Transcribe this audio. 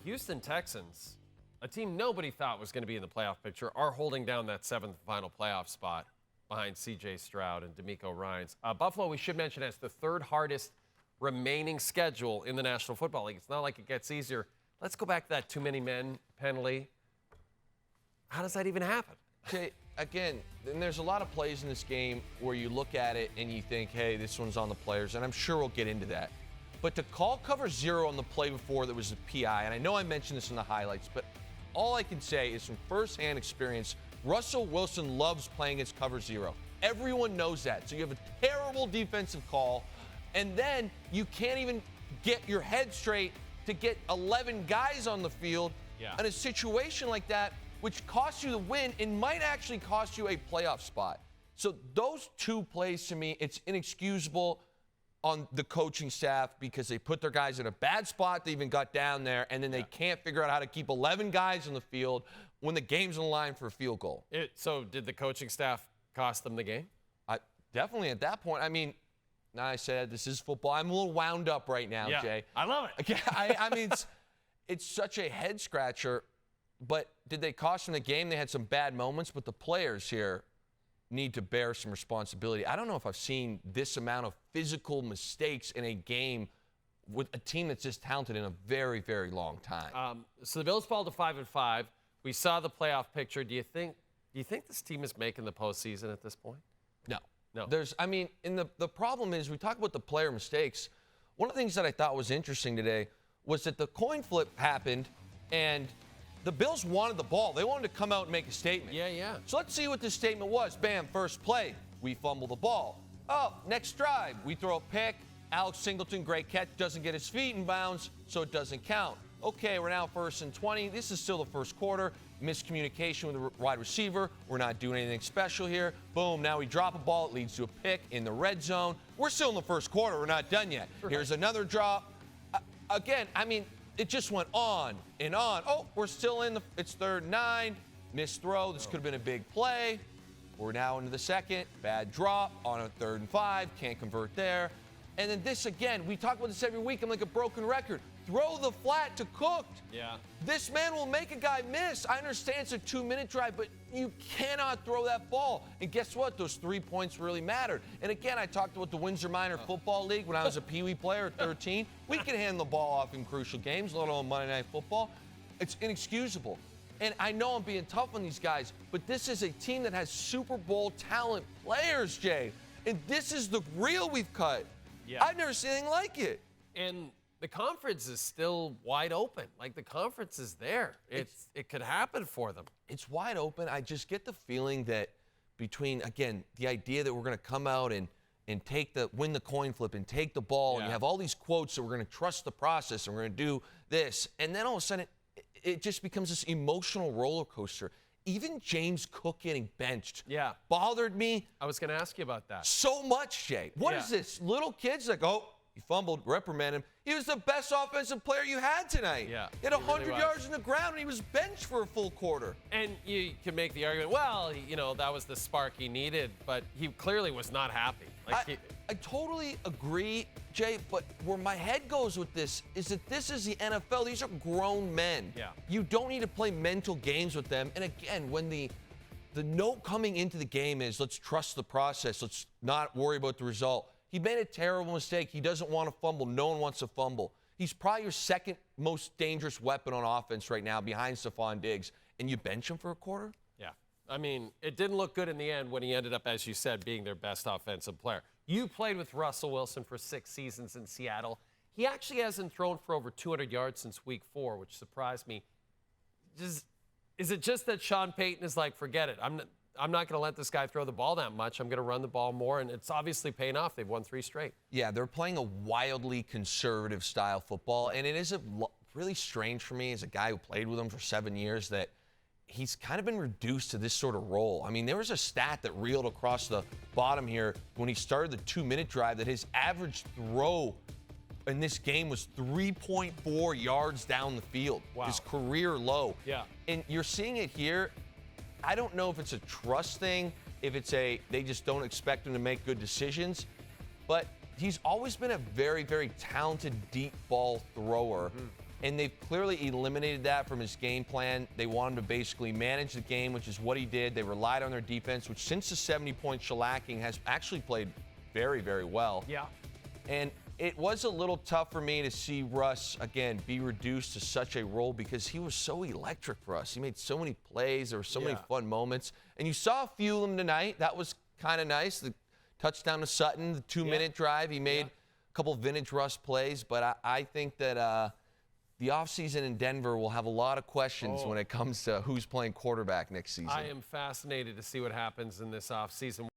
Houston Texans, a team nobody thought was going to be in the playoff picture, are holding down that seventh final playoff spot behind C.J. Stroud and D'Amico Ryans. Buffalo, we should mention, has the third hardest remaining schedule in the National Football League. It's not like it gets easier. Let's go back to that too many men penalty. How does that even happen? Okay, again, and there's a lot of plays in this game where you look at it and you think, hey, this one's on the players, and I'm sure we'll get into that. But to call cover zero on the play before that was a PI, and I know I mentioned this in the highlights, but all I can say is from firsthand experience, Russell Wilson loves playing as cover zero. Everyone knows that. So you have a terrible defensive call, and then you can't even get your head straight to get 11 guys on the field in a situation like that, which costs you the win and might actually cost you a playoff spot. So those two plays, to me, it's inexcusable on the coaching staff because they put their guys in a bad spot. They even got down there, and then they can't figure out how to keep 11 guys on the field when the game's on the line for a field goal. So did the coaching staff cost them the game? Definitely at that point. I mean, now I said this is football. I'm a little wound up right now, Jay. I love it. I mean, it's such a head scratcher. But did they cost them the game? They had some bad moments, but the players here need to bear some responsibility. I don't know if I've seen this amount of physical mistakes in a game with a team that's this talented in a very, very long time. So the Bills fall to 5-5. We saw the playoff picture. Do you think this team is making the postseason at this point? No. No. And the problem is we talk about the player mistakes. One of the things that I thought was interesting today was that the coin flip happened and the Bills wanted the ball. They wanted to come out and make a statement. Yeah. So let's see what this statement was. Bam, first play, we fumble the ball. Oh, next drive, we throw a pick. Alex Singleton, great catch, doesn't get his feet in bounds, so it doesn't count. Okay, we're now 1st and 20. This is still the first quarter. Miscommunication with the wide receiver. We're not doing anything special here. Boom, now we drop a ball. It leads to a pick in the red zone. We're still in the first quarter. We're not done yet. Right. Here's another drop. Again, it just went on and on. Oh, we're still it's 3rd and 9. Missed throw. This could have been a big play. We're now into the second. Bad drop on a 3rd and 5. Can't convert there. And then this again. We talk about this every week. I'm like a broken record. Throw the flat to Cooked. Yeah. This man will make a guy miss. I understand it's a 2-minute drive, but you cannot throw that ball. And guess what? Those 3 points really mattered. And again, I talked about the Windsor Minor Football League when I was a Pee Wee player at 13. We can hand the ball off in crucial games, let alone Monday Night Football. It's inexcusable. And I know I'm being tough on these guys, but this is a team that has Super Bowl talent players, Jay. And this is the reel we've cut. Yeah. I've never seen anything like it. And the conference is still wide open. Like, the conference is there. It could happen for them. It's wide open. I just get the feeling that between, again, the idea that we're going to come out and win the coin flip and take the ball, and you have all these quotes that we're going to trust the process and we're going to do this, and then all of a sudden it just becomes this emotional roller coaster. Even James Cook getting benched bothered me. I was going to ask you about that. So much, Jay. What is this? Little kids like, oh, he fumbled, reprimand him. He was the best offensive player you had tonight. Yeah, he had 100 yards in the ground, and he was benched for a full quarter. And you can make the argument, well, that was the spark he needed, but he clearly was not happy. I totally agree, Jay, but where my head goes with this is that this is the NFL. These are grown men. Yeah. You don't need to play mental games with them. And again, when the note coming into the game is, let's trust the process, let's not worry about the result. He made a terrible mistake. He doesn't want to fumble. No one wants to fumble. He's probably your second most dangerous weapon on offense right now behind Stephon Diggs, and you bench him for a quarter? Yeah. It didn't look good in the end when he ended up, as you said, being their best offensive player. You played with Russell Wilson for 6 seasons in Seattle. He actually hasn't thrown for over 200 yards since week 4, which surprised me. Is it just that Sean Payton is like, forget it. I'm not going to let this guy throw the ball that much. I'm going to run the ball more, and it's obviously paying off. They've won 3 straight. Yeah, they're playing a wildly conservative style football, and it is really strange for me as a guy who played with him for 7 years that he's kind of been reduced to this sort of role. There was a stat that reeled across the bottom here when he started the 2-minute drive that his average throw in this game was 3.4 yards down the field. Wow. His career low. Yeah. And you're seeing it here. I don't know if it's a trust thing, if it's they just don't expect him to make good decisions, but he's always been a very, very talented deep ball thrower. And they've clearly eliminated that from his game plan. They want him to basically manage the game, which is what he did. They relied on their defense, which since the 70-point shellacking has actually played very, very well. Yeah. And it was a little tough for me to see Russ, again, be reduced to such a role because he was so electric for us. He made so many plays. There were so many fun moments. And you saw a few of them tonight. That was kind of nice. The touchdown to Sutton, the 2-minute drive. He made a couple vintage Russ plays. But I think that the offseason in Denver will have a lot of questions when it comes to who's playing quarterback next season. I am fascinated to see what happens in this offseason.